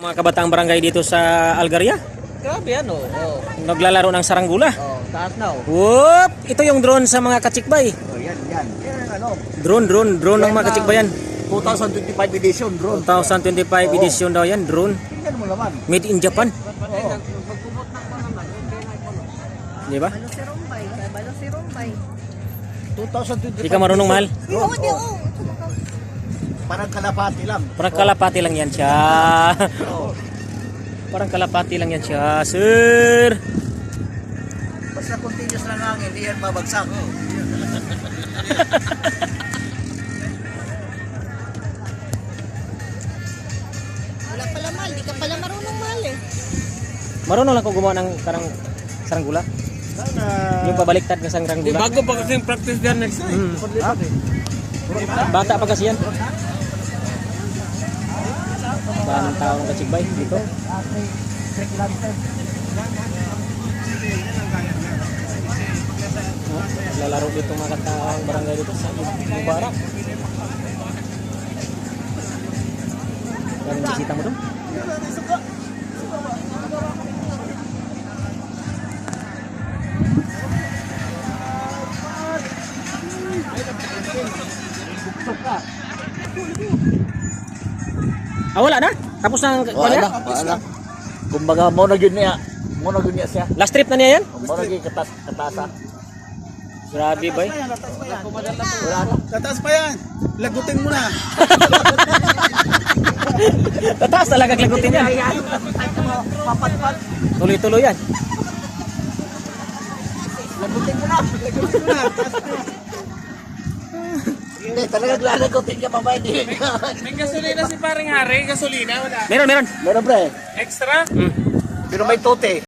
Mga kabataang barangay dito sa Algaria, Grabe ano. Oh. naglalaro ng saranggula. Oh, taas na oh. Whoop! Ito yung drone sa mga kachikbay. Oh, yan. Yan ang ano. Drone ng mga kachikbayan. 2025 edition drone. 2025 edition daw yan, drone. Tingnan mo naman. Made in Japan. Oh. Di ba? Balo si Rumbay. 2025. Di ka marunong, mahal. Oo, di oo. Parang kalapati lang. Parang kalapati lang yan siya. Oh. Parang kalapati lang yan siya, sir. Basta continuous lang hangin, hindi yan babagsak. Oh. Wala pala mahal. Di ka pala marunong mahal eh. Marunong lang ko gumawa ng karang saranggula. Sana. Yung pabaliktad ng saranggula. Bago pa kasi practice yan next time. Bata pa kasi yan. Daming tao ng kachikbay dito. Lalaro dito mga kataang barangay dito sa Mubarak. Yan ang bisita mo doon. Wala na? Tapos na ang Wala. Wala. Kumbaga mo na yun niya. Mo na yun niya siya. last trip na niya yan? Mo na yun katasa. Grabe bay. Wala na. Tataas pa yan. Lagutin mo na. Tataas talaga klagutin yan. Papatpat. Tuloy-tuloy yan. Lagutin mo na. Lagutin mo na. Hindi, talagang lalagutin ka pa ba? Hindi. May gasolina si paring Harry. Gasolina, wala. Meron. Meron pre. Extra? Pero may tote.